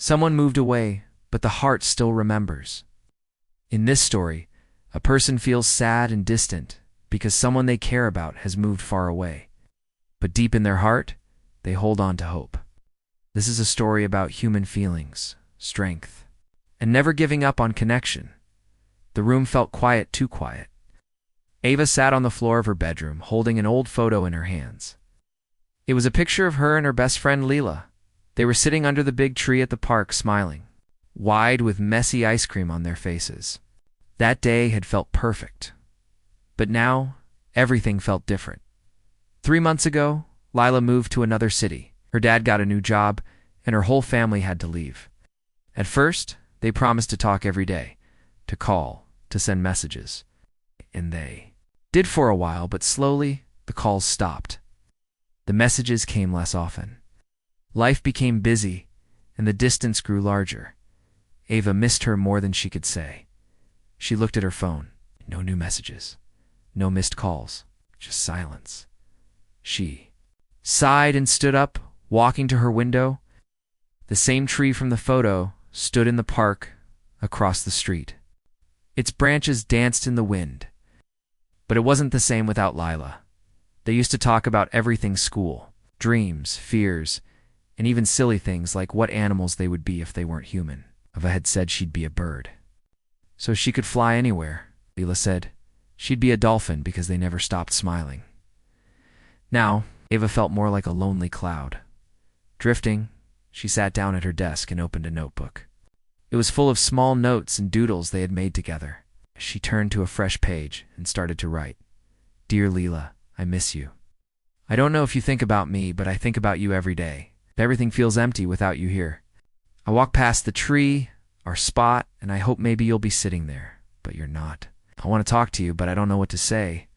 Someone moved away, but the heart still remembers. In this story, a person feels sad and distant because someone they care about has moved far away. But deep in their heart, they hold on to hope. This is a story about human feelings, strength, and never giving up on connection. The room felt quiet, too quiet. Ava sat on the floor of her bedroom, holding an old photo in her hands. It was a picture of her and her best friend Leela. They were sitting under the big tree at the park, smiling, wide with messy ice cream on their faces. That day had felt perfect. But now, everything felt different. 3 months ago, Lila moved to another city. Her dad got a new job, and her whole family had to leave. At first, they promised to talk every day, to call, to send messages. And they did for a while, but slowly, the calls stopped. The messages came less often. Life became busy, and the distance grew larger. Ava missed her more than she could say. She looked at her phone. No new messages. No missed calls. Just silence. She sighed and stood up, walking to her window. The same tree from the photo stood in the park across the street. Its branches danced in the wind. But it wasn't the same without Lila. They used to talk about everything: school, dreams, fears, and even silly things like what animals they would be if they weren't human. Ava had said she'd be a bird, so she could fly anywhere. Leela said she'd be a dolphin because they never stopped smiling. Now, Ava felt more like a lonely cloud. Drifting, she sat down at her desk and opened a notebook. It was full of small notes and doodles they had made together. She turned to a fresh page and started to write. Dear Leela, I miss you. I don't know if you think about me, but I think about you every day. Everything feels empty without you here. I walk past the tree, our spot, and I hope maybe you'll be sitting there, but you're not. I want to talk to you, but I don't know what to say.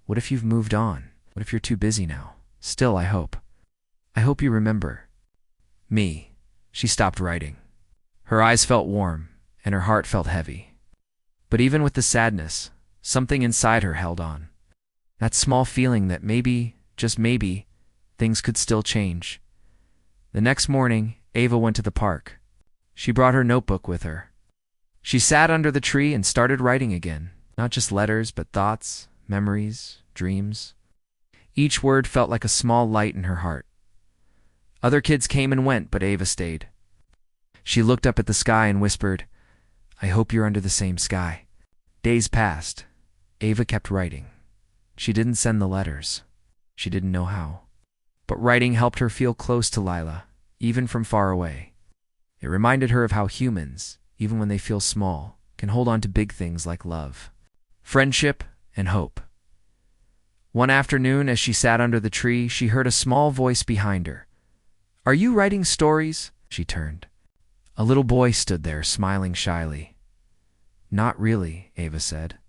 What if you've moved on? What if you're too busy now? Still, I hope you remember me. She stopped writing. Her eyes felt warm, and her heart felt heavy. But even with the sadness, something inside her held on. That small feeling that maybe, just maybe, things could still change. The next morning, Ava went to the park. She brought her notebook with her. She sat under the tree and started writing again. Not just letters, but thoughts, memories, dreams. Each word felt like a small light in her heart. Other kids came and went, but Ava stayed. She looked up at the sky and whispered, I hope you're under the same sky. Days passed. Ava kept writing. She didn't send the letters. She didn't know how. But writing helped her feel close to Lila, even from far away. It reminded her of how humans, even when they feel small, can hold on to big things like love, friendship, and hope. One afternoon, as she sat under the tree, she heard a small voice behind her. Are you writing stories? She turned. A little boy stood there, smiling shyly. Not really, Ava said.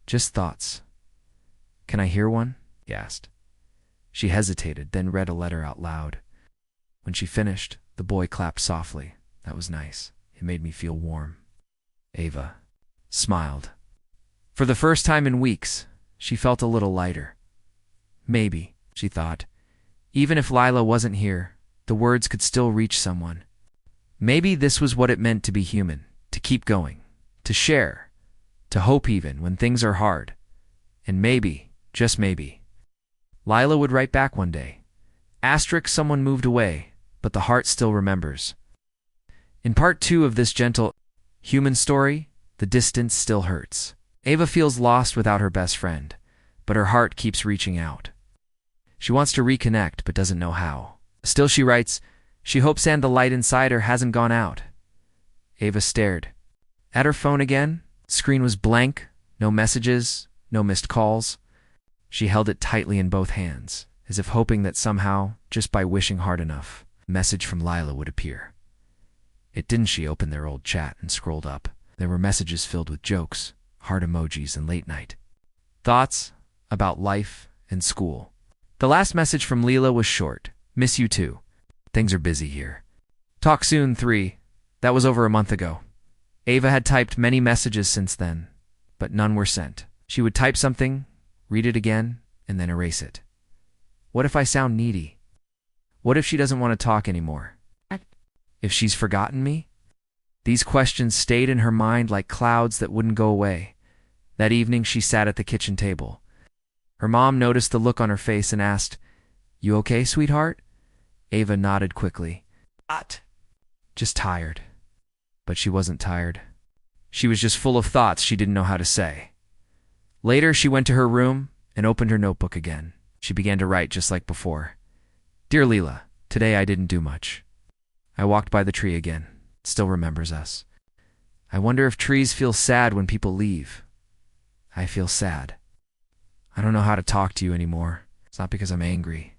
Just thoughts. Can I hear one? He asked. She hesitated, then read a letter out loud. When she finished, the boy clapped softly. That was nice. It made me feel warm. Ava smiled. For the first time in weeks, she felt a little lighter. Maybe, she thought, even if Lila wasn't here, the words could still reach someone. Maybe this was what it meant to be human, to keep going, to share, to hope even when things are hard. And maybe, just maybe, Lila would write back one day. Asterisk, someone moved away, but the heart still remembers. In part 2 of this gentle human story, the distance still hurts. Ava feels lost without her best friend, but her heart keeps reaching out. She wants to reconnect, but doesn't know how. Still, she writes, she hopes the light inside her hasn't gone out. Ava stared. At her phone again, screen was blank, no messages, no missed calls. She held it tightly in both hands, as if hoping that somehow, just by wishing hard enough, a message from Lila would appear. It didn't. She opened their old chat and scrolled up. There were messages filled with jokes, heart emojis, and late night thoughts about life and school. The last message from Leela was short. Miss you too. Things are busy here. Talk soon 3. That was over a month ago. Ava had typed many messages since then, but none were sent. She would type something, read it again, and then erase it. What if I sound needy? What if she doesn't want to talk anymore? If she's forgotten me? These questions stayed in her mind like clouds that wouldn't go away. That evening she sat at the kitchen table. Her mom noticed the look on her face and asked, "You okay, sweetheart?" Ava nodded quickly. "Not. Just tired." But she wasn't tired. She was just full of thoughts she didn't know how to say. Later, she went to her room and opened her notebook again. She began to write just like before. "Dear Leela, today I didn't do much. I walked by the tree again. It still remembers us. I wonder if trees feel sad when people leave. I feel sad. I don't know how to talk to you anymore. It's not because I'm angry.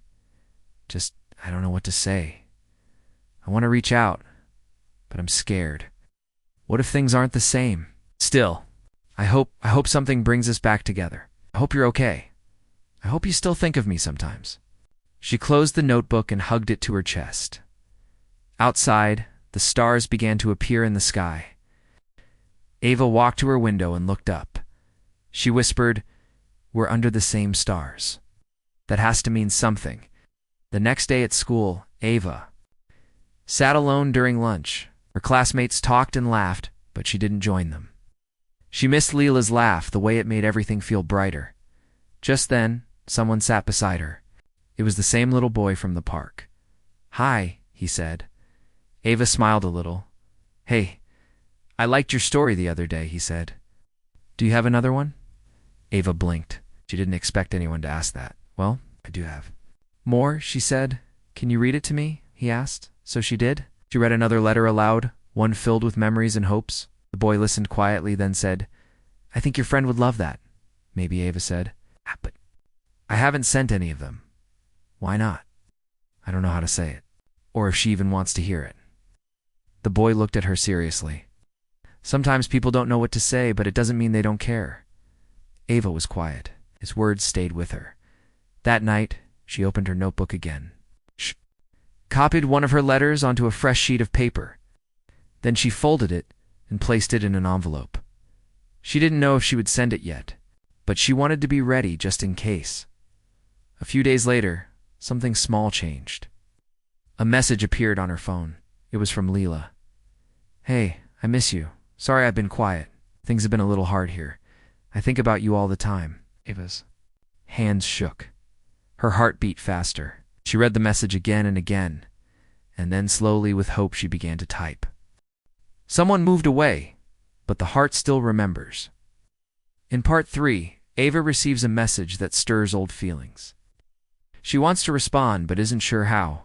Just, I don't know what to say. I want to reach out, but I'm scared. What if things aren't the same? Still, I hope something brings us back together. I hope you're okay. I hope you still think of me sometimes." She closed the notebook and hugged it to her chest. Outside, the stars began to appear in the sky. Ava walked to her window and looked up. She whispered, "We're under the same stars. That has to mean something." The next day at school, Ava sat alone during lunch. Her classmates talked and laughed, but she didn't join them. She missed Leela's laugh, the way it made everything feel brighter. Just then, someone sat beside her. It was the same little boy from the park. "Hi," he said. Ava smiled a little. "Hey, I liked your story the other day," he said. "Do you have another one?" Ava blinked. She didn't expect anyone to ask that. "Well, I do have." "More?" she said. "Can you read it to me?" he asked. So she did. She read another letter aloud, one filled with memories and hopes. The boy listened quietly, then said, "I think your friend would love that." "Maybe," Ava said. "But I haven't sent any of them." "Why not?" "I don't know how to say it, or if she even wants to hear it." The boy looked at her seriously. "Sometimes people don't know what to say, but it doesn't mean they don't care." Ava was quiet. His words stayed with her. That night, she opened her notebook again. She copied one of her letters onto a fresh sheet of paper. Then she folded it and placed it in an envelope. She didn't know if she would send it yet, but she wanted to be ready just in case. A few days later, something small changed. A message appeared on her phone. It was from Leela. "Hey, I miss you. Sorry I've been quiet. Things have been a little hard here. I think about you all the time." Ava's hands shook. Her heart beat faster. She read the message again and again, and then slowly with hope she began to type. "Someone moved away, but the heart still remembers." In part 3, Ava receives a message that stirs old feelings. She wants to respond, but isn't sure how.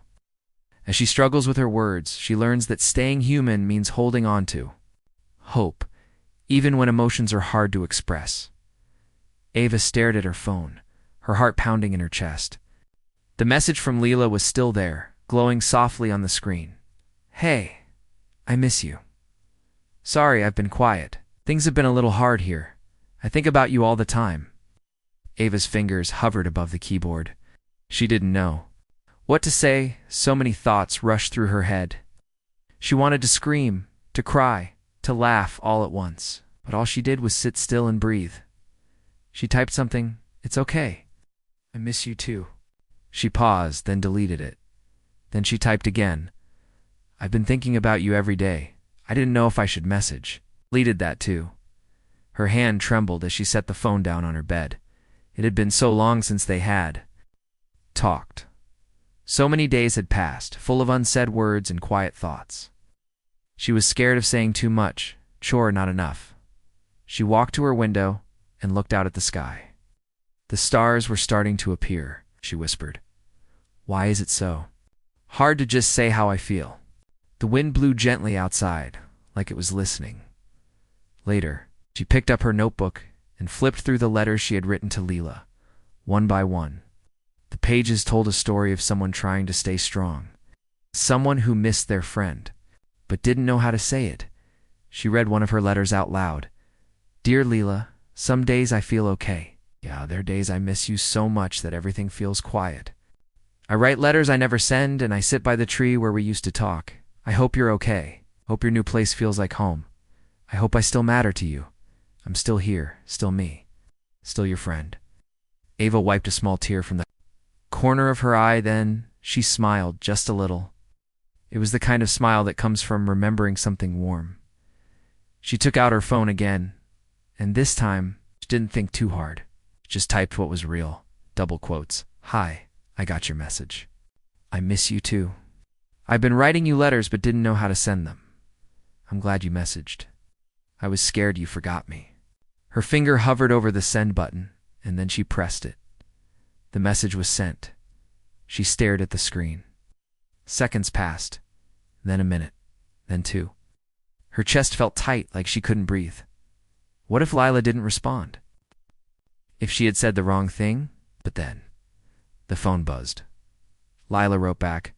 As she struggles with her words, she learns that staying human means holding on to hope, even when emotions are hard to express. Ava stared at her phone, her heart pounding in her chest. The message from Leela was still there, glowing softly on the screen. "Hey, I miss you. Sorry I've been quiet. Things have been a little hard here. I think about you all the time." Ava's fingers hovered above the keyboard. She didn't know what to say. So many thoughts rushed through her head. She wanted to scream, to cry, to laugh all at once, but all she did was sit still and breathe. She typed something, "It's okay. I miss you too." She paused, then deleted it. Then she typed again, "I've been thinking about you every day. I didn't know if I should message." Deleted that too. Her hand trembled as she set the phone down on her bed. It had been so long since they had talked. So many days had passed, full of unsaid words and quiet thoughts. She was scared of saying too much, sure not enough. She walked to her window and looked out at the sky. The stars were starting to appear, she whispered. "Why is it so hard to just say how I feel?" The wind blew gently outside, like it was listening. Later, she picked up her notebook and flipped through the letters she had written to Leela, one by one. The pages told a story of someone trying to stay strong, someone who missed their friend, but didn't know how to say it. She read one of her letters out loud. "Dear Leela, some days I feel okay. Yeah, there are days I miss you so much that everything feels quiet. I write letters I never send, and I sit by the tree where we used to talk. I hope you're okay. Hope your new place feels like home. I hope I still matter to you. I'm still here, still me, still your friend." Ava wiped a small tear from the corner of her eye, then she smiled just a little. It was the kind of smile that comes from remembering something warm. She took out her phone again, and this time she didn't think too hard. She just typed what was real. Double quotes. Hi, I got your message. I miss you too. I've been writing you letters but didn't know how to send them. I'm glad you messaged. I was scared you forgot me. Her finger hovered over the send button, and then she pressed it. The message was sent. She stared at the screen. Seconds passed, then a minute, then two. Her chest felt tight, like she couldn't breathe. What if Lila didn't respond? If she had said the wrong thing? But then, the phone buzzed. Lila wrote back,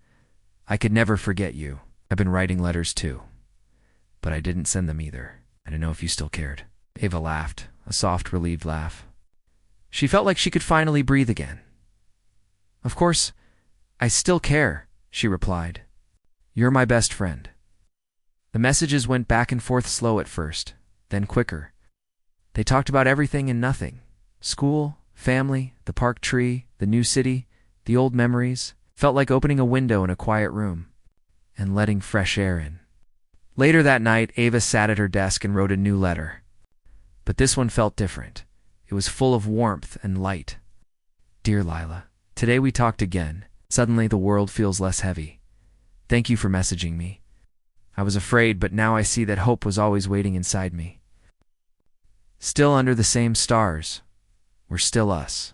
I could never forget you. I've been writing letters too. But I didn't send them either. I don't know if you still cared. Ava laughed, a soft, relieved laugh. She felt like she could finally breathe again. Of course, I still care, she replied. You're my best friend. The messages went back and forth, slow at first, then quicker. They talked about everything and nothing. School, family, the park tree, the new city, the old memories. Felt like opening a window in a quiet room and letting fresh air in. Later that night, Ava sat at her desk and wrote a new letter. But this one felt different. It was full of warmth and light. Dear Lila, today we talked again. Suddenly the world feels less heavy. Thank you for messaging me. I was afraid, but now I see that hope was always waiting inside me. Still under the same stars. We're still us.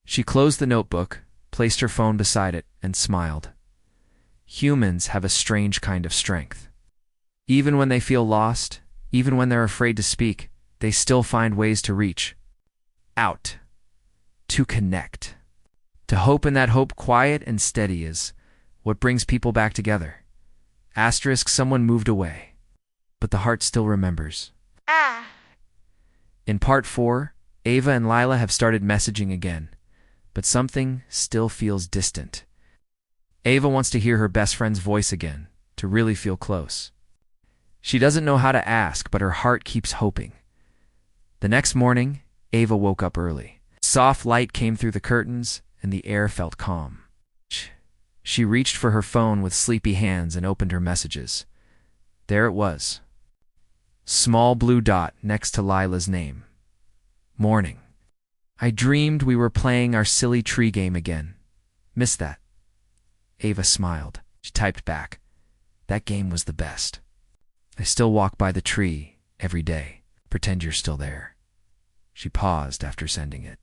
She closed the notebook, placed her phone beside it, and smiled. Humans have a strange kind of strength. Even when they feel lost, even when they're afraid to speak, they still find ways to reach out, to connect, to hope, and that hope, quiet and steady, is what brings people back together. Asterisk, someone moved away, but the heart still remembers. In part 4, Ava and Lila have started messaging again, but something still feels distant. Ava wants to hear her best friend's voice again, to really feel close. She doesn't know how to ask, but her heart keeps hoping. The next morning, Ava woke up early. Soft light came through the curtains, and the air felt calm. She reached for her phone with sleepy hands and opened her messages. There it was. Small blue dot next to Lila's name. Morning. I dreamed we were playing our silly tree game again. Missed that. Ava smiled. She typed back. That game was the best. I still walk by the tree every day. Pretend you're still there. She paused after sending it.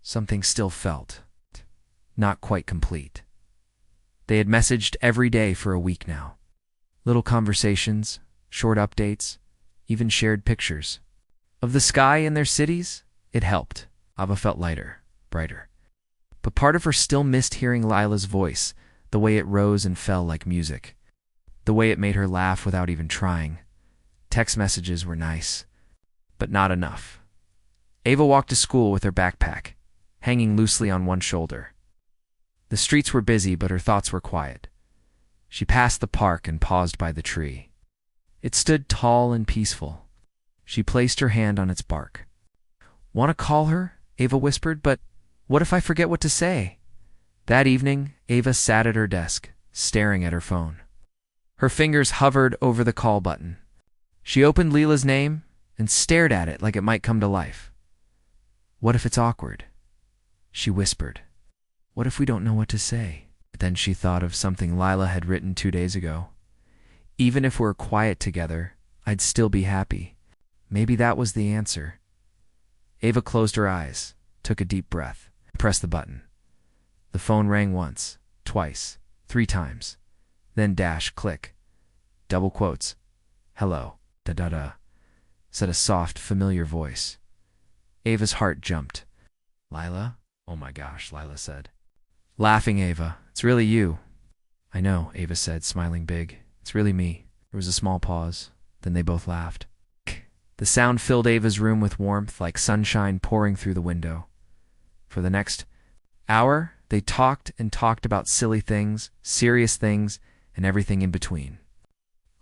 Something still felt not quite complete. They had messaged every day for a week now. Little conversations, short updates, even shared pictures. Of the sky in their cities, it helped. Ava felt lighter, brighter. But part of her still missed hearing Lila's voice, the way it rose and fell like music. The way it made her laugh without even trying. Text messages were nice, but not enough. Ava walked to school with her backpack, hanging loosely on one shoulder. The streets were busy, but her thoughts were quiet. She passed the park and paused by the tree. It stood tall and peaceful. She placed her hand on its bark. Want to call her? Ava whispered, but what if I forget what to say? That evening, Ava sat at her desk, staring at her phone. Her fingers hovered over the call button. She opened Lila's name and stared at it like it might come to life. What if it's awkward? She whispered. What if we don't know what to say? But then she thought of something Lila had written 2 days ago. Even if we're quiet together, I'd still be happy. Maybe that was the answer. Ava closed her eyes, took a deep breath, and pressed the button. The phone rang once, twice, 3 times. Then dash, click, double quotes. Hello, da-da-da, said a soft, familiar voice. Ava's heart jumped. Lila? Oh my gosh, Lila said. Laughing, Ava. It's really you. I know, Ava said, smiling big. It's really me. There was a small pause. Then they both laughed. The sound filled Ava's room with warmth, like sunshine pouring through the window. For the next hour, they talked and talked about silly things, serious things, and everything in between.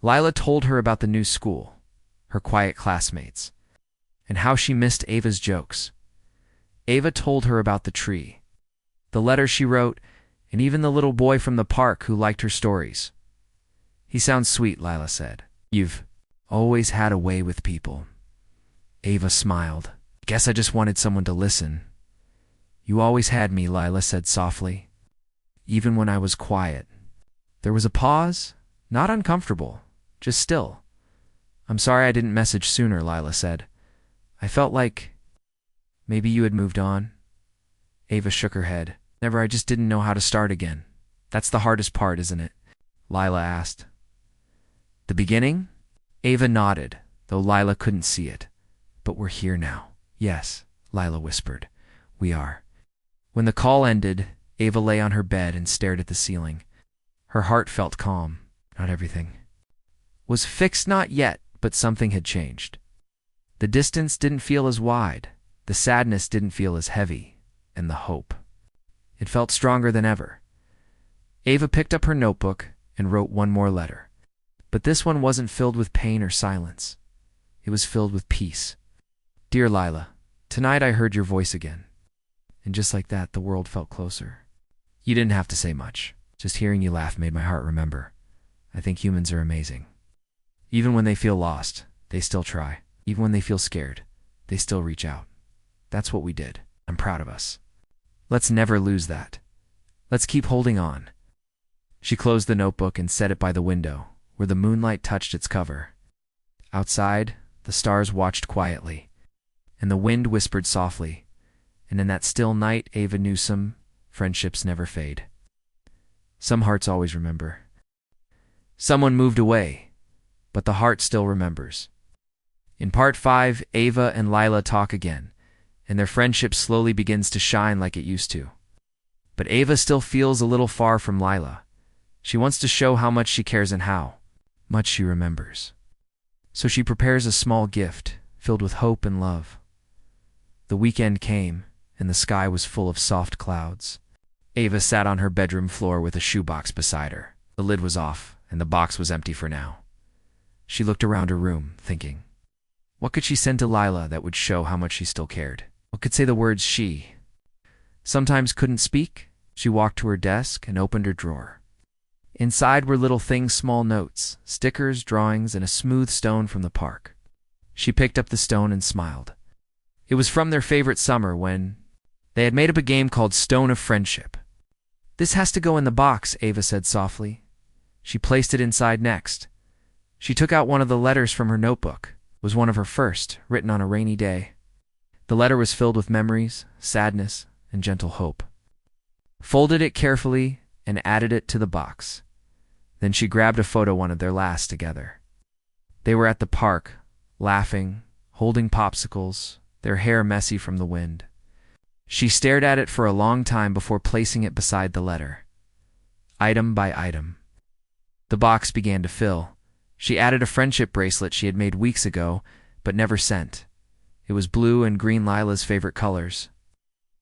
Lila told her about the new school, her quiet classmates, and how she missed Ava's jokes. Ava told her about the tree, the letter she wrote, and even the little boy from the park who liked her stories. He sounds sweet, Lila said. You've always had a way with people. Ava smiled. Guess I just wanted someone to listen. You always had me, Lila said softly. Even when I was quiet. There was a pause, not uncomfortable, just still. I'm sorry I didn't message sooner, Lila said. I felt like maybe you had moved on. Ava shook her head. Never, I just didn't know how to start again. That's the hardest part, isn't it? Lila asked. The beginning? Ava nodded, though Lila couldn't see it. But we're here now. Yes, Lila whispered. We are. When the call ended, Ava lay on her bed and stared at the ceiling. Her heart felt calm. Not everything was fixed, not yet, but something had changed. The distance didn't feel as wide, the sadness didn't feel as heavy, and the hope. It felt stronger than ever. Ava picked up her notebook and wrote one more letter. But this one wasn't filled with pain or silence. It was filled with peace. Dear Lila, tonight I heard your voice again. And just like that, the world felt closer. You didn't have to say much. Just hearing you laugh made my heart remember. I think humans are amazing. Even when they feel lost, they still try. Even when they feel scared, they still reach out. That's what we did. I'm proud of us. Let's never lose that. Let's keep holding on. She closed the notebook and set it by the window, where the moonlight touched its cover. Outside, the stars watched quietly, and the wind whispered softly, and in that still night Ava knew some friendships never fade. Some hearts always remember. Someone moved away, but the heart still remembers. In part 5, Ava and Lila talk again, and their friendship slowly begins to shine like it used to. But Ava still feels a little far from Lila. She wants to show how much she cares and how much she remembers. So she prepares a small gift filled with hope and love. The weekend came, and the sky was full of soft clouds. Ava sat on her bedroom floor with a shoebox beside her. The lid was off, and the box was empty for now. She looked around her room, thinking, what could she send to Lila that would show how much she still cared? What could say the words she sometimes couldn't speak? She walked to her desk and opened her drawer. Inside were little things, small notes, stickers, drawings, and a smooth stone from the park. She picked up the stone and smiled. It was from their favorite summer when they had made up a game called Stone of Friendship. This has to go in the box, Ava said softly. She placed it inside next. She took out one of the letters from her notebook. It was one of her first, written on a rainy day. The letter was filled with memories, sadness, and gentle hope. Folded it carefully and added it to the box. Then she grabbed a photo, one of their last together. They were at the park, laughing, holding popsicles, their hair messy from the wind. She stared at it for a long time before placing it beside the letter. Item by item. The box began to fill. She added a friendship bracelet she had made weeks ago, but never sent. It was blue and green, Lila's favorite colors.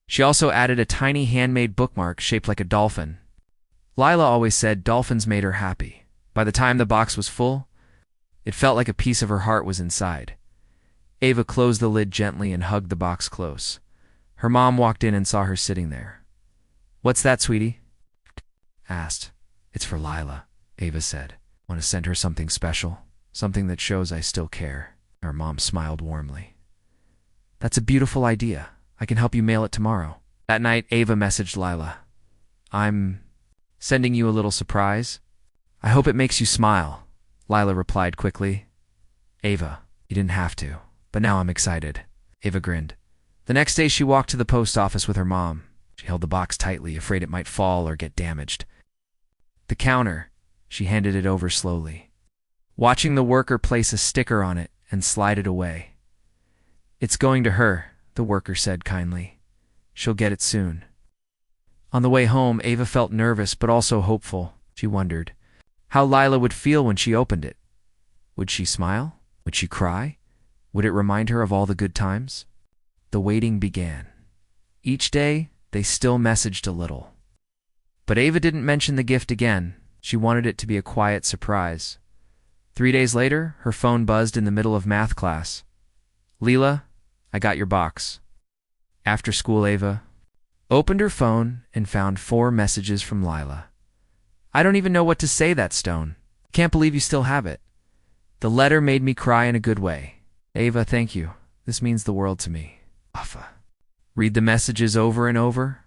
She also added a tiny handmade bookmark shaped like a dolphin. Lila always said dolphins made her happy. By the time the box was full, it felt like a piece of her heart was inside. Ava closed the lid gently and hugged the box close. Her mom walked in and saw her sitting there. What's that, sweetie? Asked. It's for Lila, Ava said. Want to send her something special, something that shows I still care. Her mom smiled warmly. That's a beautiful idea. I can help you mail it tomorrow. That night, Ava messaged Lila. I'm sending you a little surprise. I hope it makes you smile, Lila replied quickly. Ava, you didn't have to, but now I'm excited. Ava grinned. The next day she walked to the post office with her mom. She held the box tightly, afraid it might fall or get damaged. The counter, she handed it over slowly, watching the worker place a sticker on it and slide it away. It's going to her, the worker said kindly. She'll get it soon. On the way home, Ava felt nervous but also hopeful. She wondered how Lila would feel when she opened it. Would she smile? Would she cry? Would it remind her of all the good times? The waiting began. Each day, they still messaged a little. But Ava didn't mention the gift again. She wanted it to be a quiet surprise. 3 days later, her phone buzzed in the middle of math class. Lila, I got your box. After school, Ava opened her phone and found 4 messages from Lila. I don't even know what to say, that stone. Can't believe you still have it. The letter made me cry in a good way. Ava, thank you. This means the world to me. Afa. Read the messages over and over,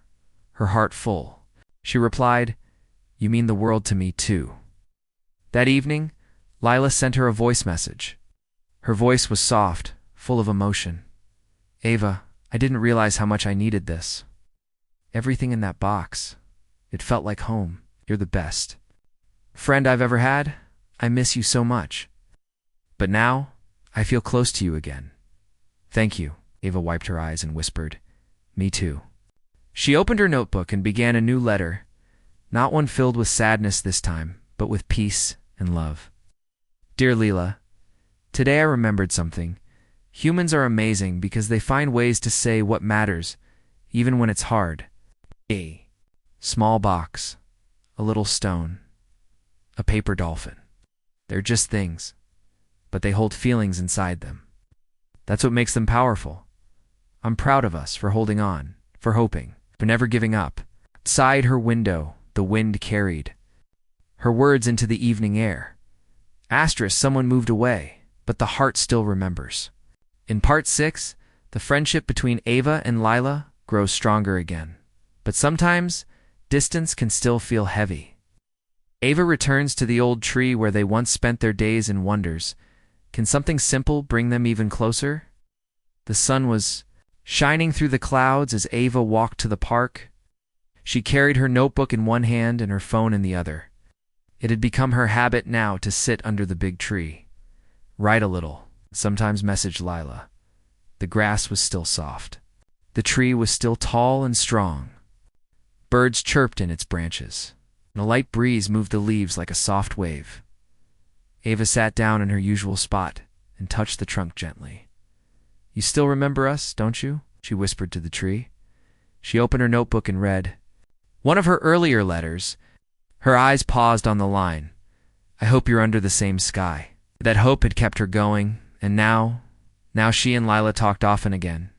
her heart full. She replied, you mean the world to me too. That evening, Lila sent her a voice message. Her voice was soft, full of emotion. Ava, I didn't realize how much I needed this. Everything in that box. It felt like home. You're the best friend I've ever had. I miss you so much. But now, I feel close to you again. Thank you. Ava wiped her eyes and whispered, me too. She opened her notebook and began a new letter, not one filled with sadness this time, but with peace and love. Dear Leela, today I remembered something. Humans are amazing because they find ways to say what matters, even when it's hard. A small box, a little stone, a paper dolphin. They're just things, but they hold feelings inside them. That's what makes them powerful. I'm proud of us for holding on, for hoping, for never giving up. Outside her window, the wind carried her words into the evening air. Someone moved away, but the heart still remembers. In part 6, the friendship between Ava and Lila grows stronger again. But sometimes, distance can still feel heavy. Ava returns to the old tree where they once spent their days and wonders. Can something simple bring them even closer? The sun was shining through the clouds as Ava walked to the park. She carried her notebook in one hand and her phone in the other. It had become her habit now to sit under the big tree, write a little, sometimes message Lila. The grass was still soft. The tree was still tall and strong. Birds chirped in its branches, and a light breeze moved the leaves like a soft wave. Ava sat down in her usual spot and touched the trunk gently. You still remember us, don't you? She whispered to the tree. She opened her notebook and read one of her earlier letters. Her eyes paused on the line. I hope you're under the same sky. That hope had kept her going, and now she and Lila talked often again.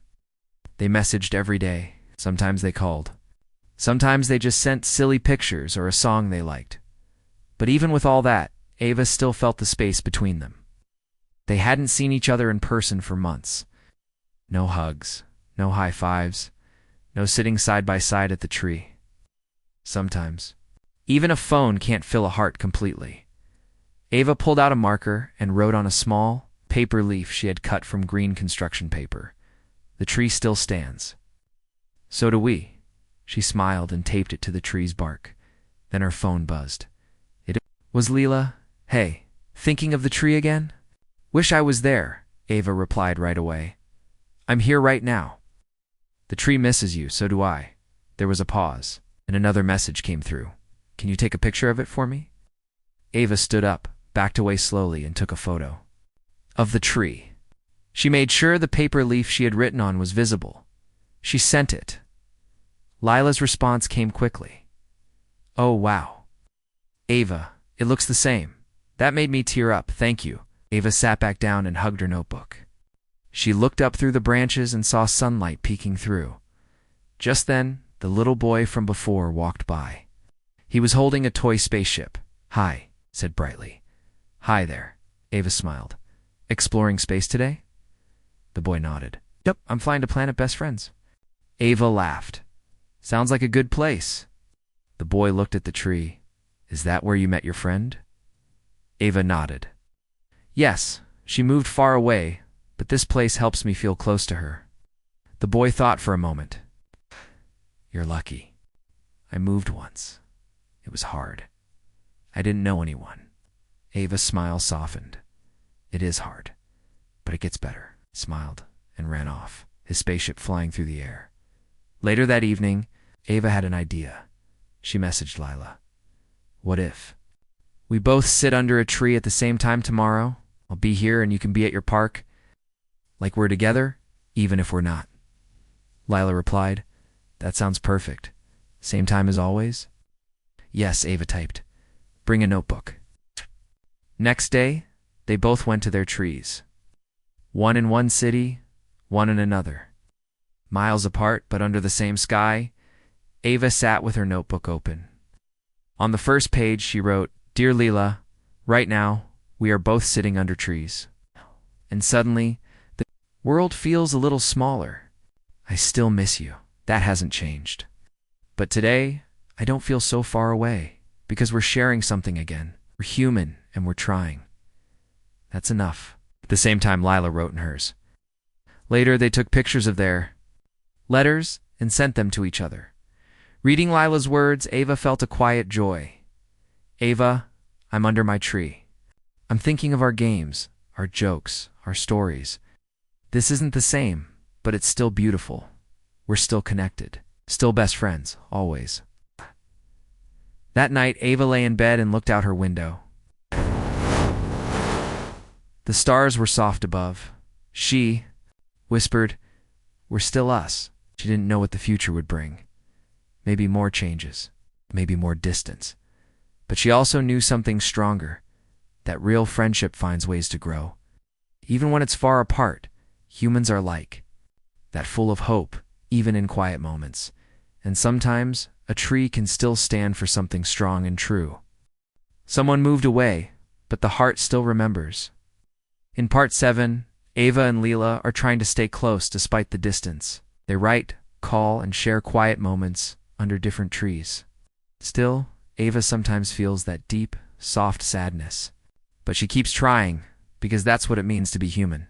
They messaged every day. Sometimes they called. Sometimes they just sent silly pictures or a song they liked. But even with all that, Ava still felt the space between them. They hadn't seen each other in person for months. No hugs, no high fives, no sitting side by side at the tree. Sometimes, even a phone can't fill a heart completely. Ava pulled out a marker and wrote on a small paper leaf she had cut from green construction paper. The tree still stands. So do we. She smiled and taped it to the tree's bark. Then her phone buzzed. It was Leela. Hey, thinking of the tree again? Wish I was there, Ava replied right away. I'm here right now. The tree misses you, so do I. There was a pause, and another message came through. Can you take a picture of it for me? Ava stood up, backed away slowly, and took a photo of the tree. She made sure the paper leaf she had written on was visible. She sent it. Lila's response came quickly. Oh, wow. Ava, it looks the same. That made me tear up, thank you. Ava sat back down and hugged her notebook. She looked up through the branches and saw sunlight peeking through. Just then, the little boy from before walked by. He was holding a toy spaceship. Hi, said brightly. Hi there, Ava smiled. Exploring space today? The boy nodded. Yep, I'm flying to Planet Best Friends. Ava laughed. Sounds like a good place. The boy looked at the tree. Is that where you met your friend? Ava nodded. Yes, she moved far away, but this place helps me feel close to her. The boy thought for a moment. You're lucky. I moved once. It was hard. I didn't know anyone. Ava's smile softened. It is hard, but it gets better. He smiled and ran off, his spaceship flying through the air. Later that evening, Ava had an idea. She messaged Lila. What if we both sit under a tree at the same time tomorrow? I'll be here and you can be at your park. Like we're together, even if we're not. Lila replied, That sounds perfect. Same time as always? Yes, Ava typed. Bring a notebook. Next day, they both went to their trees. One in one city, one in another. Miles apart, but under the same sky, Ava sat with her notebook open. On the first page, she wrote, "Dear Leela, right now, we are both sitting under trees. And suddenly, the world feels a little smaller. I still miss you. That hasn't changed. But today, I don't feel so far away, because we're sharing something again. We're human, and we're trying. That's enough." At the same time, Lila wrote in hers. Later, they took pictures of their letters and sent them to each other. Reading Lila's words, Ava felt a quiet joy. "Ava, I'm under my tree. I'm thinking of our games, our jokes, our stories. This isn't the same, but it's still beautiful. We're still connected, still best friends, always." That night, Ava lay in bed and looked out her window. The stars were soft above. She whispered, "We're still us." She didn't know what the future would bring. Maybe more changes, maybe more distance. But she also knew something stronger, that real friendship finds ways to grow. Even when it's far apart, humans are like that, full of hope, even in quiet moments. And sometimes, a tree can still stand for something strong and true. Someone moved away, but the heart still remembers. In part 7, Ava and Leela are trying to stay close despite the distance. They write, call, and share quiet moments under different trees. Still, Ava sometimes feels that deep, soft sadness. But she keeps trying, because that's what it means to be human.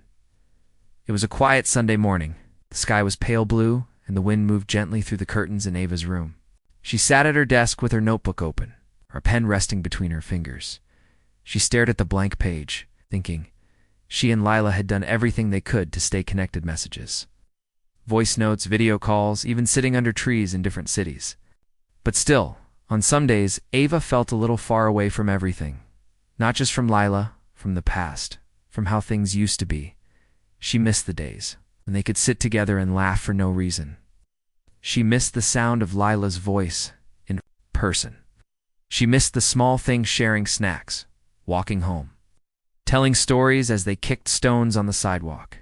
It was a quiet Sunday morning. The sky was pale blue, and the wind moved gently through the curtains in Ava's room. She sat at her desk with her notebook open, her pen resting between her fingers. She stared at the blank page, thinking she and Lila had done everything they could to stay connected. Messages, voice notes, video calls, even sitting under trees in different cities. But still, on some days, Ava felt a little far away from everything. Not just from Lila, from the past, from how things used to be. She missed the days when they could sit together and laugh for no reason. She missed the sound of Lila's voice in person. She missed the small things, sharing snacks, walking home, telling stories as they kicked stones on the sidewalk.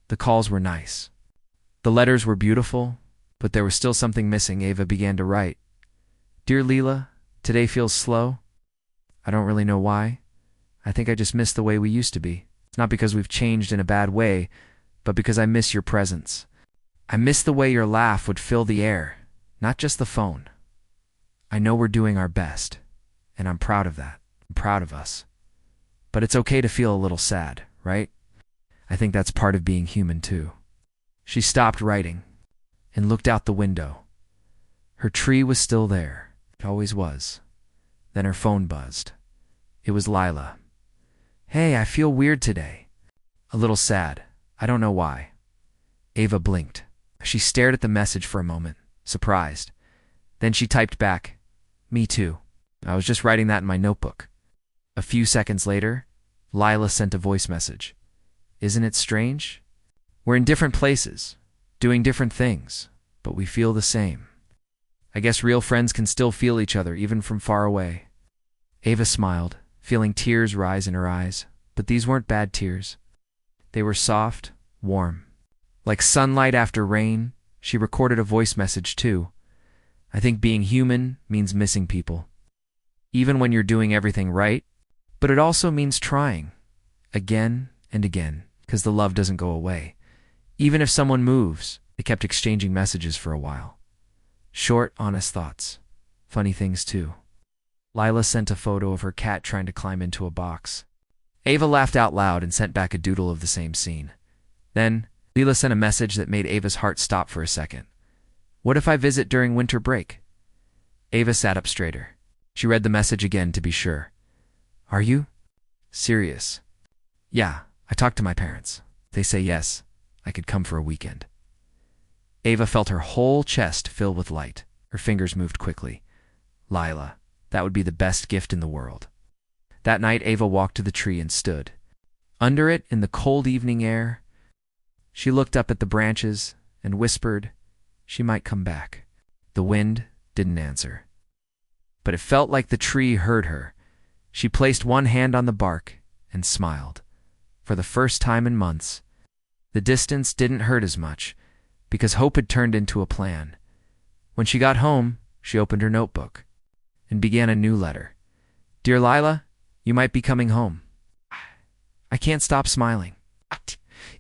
The calls were nice. The letters were beautiful, but there was still something missing. Ava began to write. "Dear Leela, today feels slow. I don't really know why. I think I just miss the way we used to be. It's not because we've changed in a bad way, but because I miss your presence. I miss the way your laugh would fill the air, not just the phone. I know we're doing our best, and I'm proud of that. I'm proud of us. But it's okay to feel a little sad, right? I think that's part of being human too." She stopped writing and looked out the window. Her tree was still there. It always was. Then her phone buzzed. It was Lila. "Hey, I feel weird today. A little sad. I don't know why." Ava blinked. She stared at the message for a moment, surprised. Then she typed back, "Me too. I was just writing that in my notebook." A few seconds later, Lila sent a voice message. "Isn't it strange? We're in different places, doing different things, but we feel the same. I guess real friends can still feel each other even from far away." Ava smiled, feeling tears rise in her eyes, but these weren't bad tears. They were soft, warm. Like sunlight after rain. She recorded a voice message too. "I think being human means missing people. Even when you're doing everything right, but it also means trying. Again and again, because the love doesn't go away. Even if someone moves." They kept exchanging messages for a while. Short, honest thoughts. Funny things too. Lila sent a photo of her cat trying to climb into a box. Ava laughed out loud and sent back a doodle of the same scene. Then, Leela sent a message that made Ava's heart stop for a second. "What if I visit during winter break?" Ava sat up straighter. She read the message again to be sure. "Are you serious?" "Yeah, I talked to my parents. They say yes, I could come for a weekend." Ava felt her whole chest fill with light. Her fingers moved quickly. Lila, that would be the best gift in the world. That night, Ava walked to the tree and stood. Under it, in the cold evening air, she looked up at the branches and whispered she might come back. The wind didn't answer. But it felt like the tree heard her. She placed one hand on the bark and smiled. For the first time in months, the distance didn't hurt as much, because hope had turned into a plan. When she got home, she opened her notebook and began a new letter. Dear Lila, you might be coming home. I can't stop smiling.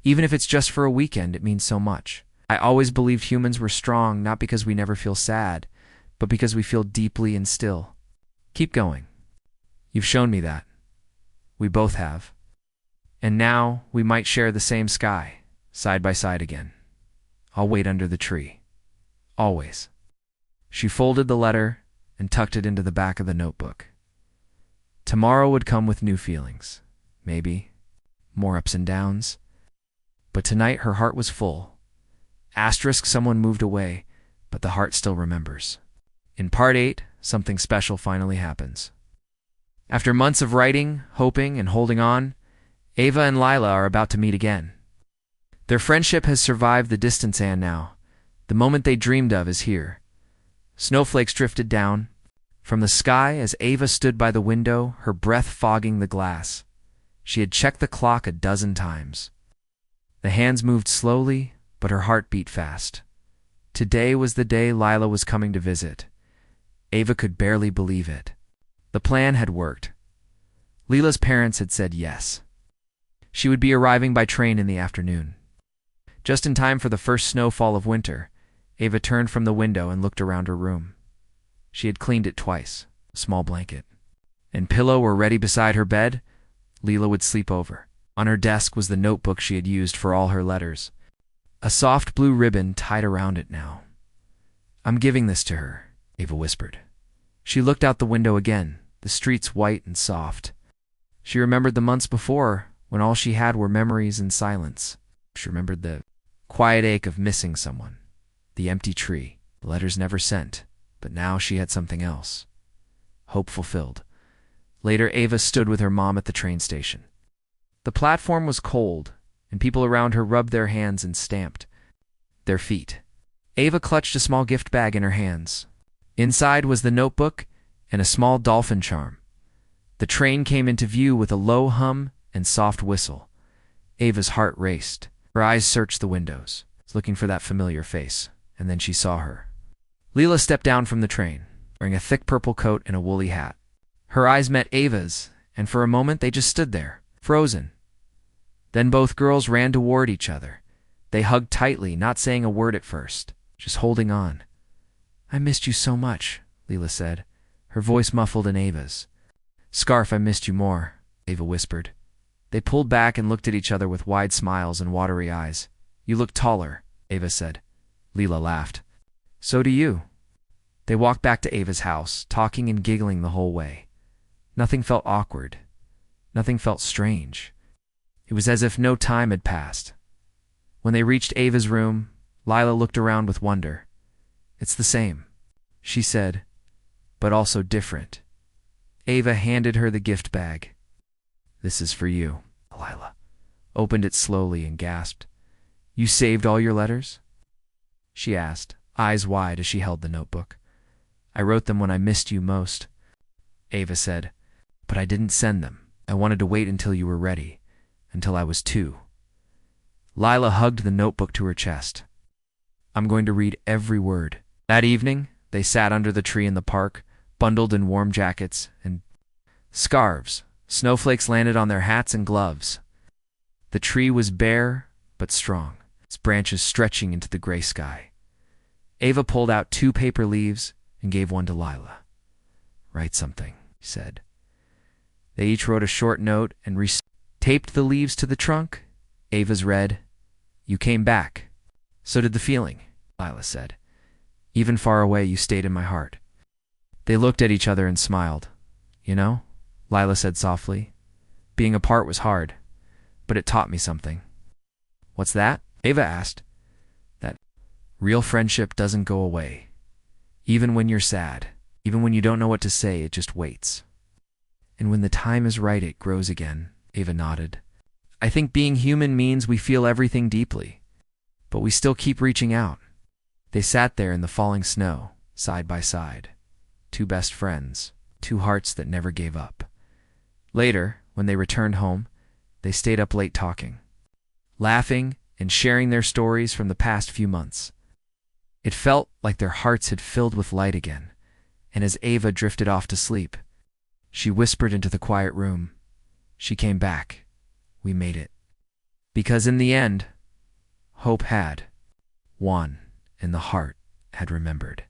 Even if it's just for a weekend, it means so much. I always believed humans were strong, not because we never feel sad, but because we feel deeply and still. Keep going. You've shown me that. We both have. And now we might share the same sky, side by side again. I'll wait under the tree. Always. She folded the letter and tucked it into the back of the notebook. Tomorrow would come with new feelings. Maybe. More ups and downs. But tonight her heart was full. Asterisk, someone moved away, but the heart still remembers. In Part 8, something special finally happens. After months of writing, hoping, and holding on, Ava and Lila are about to meet again. Their friendship has survived the distance, and now, the moment they dreamed of is here. Snowflakes drifted down from the sky as Ava stood by the window, her breath fogging the glass. She had checked the clock a dozen times. The hands moved slowly, but her heart beat fast. Today was the day Lila was coming to visit. Ava could barely believe it. The plan had worked. Lila's parents had said yes. She would be arriving by train in the afternoon. Just in time for the first snowfall of winter, Ava turned from the window and looked around her room. She had cleaned it twice. A small blanket and pillow were ready beside her bed. Lila would sleep over. On her desk was the notebook she had used for all her letters. A soft blue ribbon tied around it now. I'm giving this to her, Ava whispered. She looked out the window again, the streets white and soft. She remembered the months before, when all she had were memories and silence. She remembered the quiet ache of missing someone, the empty tree, the letters never sent, but now she had something else. Hope fulfilled. Later, Ava stood with her mom at the train station. The platform was cold, and people around her rubbed their hands and stamped their feet. Ava clutched a small gift bag in her hands. Inside was the notebook and a small dolphin charm. The train came into view with a low hum and soft whistle. Ava's heart raced. Her eyes searched the windows, looking for that familiar face, and then she saw her. Lila stepped down from the train, wearing a thick purple coat and a woolly hat. Her eyes met Ava's, and for a moment they just stood there, frozen. Then both girls ran toward each other. They hugged tightly, not saying a word at first, just holding on. I missed you so much, Lila said, her voice muffled in Ava's. Scarf, I missed you more, Ava whispered. They pulled back and looked at each other with wide smiles and watery eyes. You look taller, Ava said. Lila laughed. So do you. They walked back to Ava's house, talking and giggling the whole way. Nothing felt awkward. Nothing felt strange. It was as if no time had passed. When they reached Ava's room, Lila looked around with wonder. It's the same, she said, but also different. Ava handed her the gift bag. This is for you, Lila. Opened it slowly and gasped. You saved all your letters? She asked, eyes wide as she held the notebook. I wrote them when I missed you most, Ava said, but I didn't send them. I wanted to wait until you were ready, until I was 2. Lila hugged the notebook to her chest. I'm going to read every word. That evening, they sat under the tree in the park, bundled in warm jackets and scarves. Snowflakes landed on their hats and gloves. The tree was bare but strong, its branches stretching into the gray sky. Ava pulled out 2 paper leaves and gave one to Lila. Write something, he said. They each wrote a short note and taped the leaves to the trunk. Ava's read, You came back. So did the feeling, Lila said. Even far away, you stayed in my heart. They looked at each other and smiled. You know, Lila said softly, being apart was hard, but it taught me something. What's that? Ava asked. That real friendship doesn't go away. Even when you're sad, even when you don't know what to say, it just waits. And when the time is right, it grows again, Ava nodded. I think being human means we feel everything deeply, but we still keep reaching out. They sat there in the falling snow, side by side. 2 best friends, 2 hearts that never gave up. Later, when they returned home, they stayed up late talking, laughing and sharing their stories from the past few months. It felt like their hearts had filled with light again, and as Ava drifted off to sleep, she whispered into the quiet room, "She came back. We made it." Because in the end, hope had won, and the heart had remembered.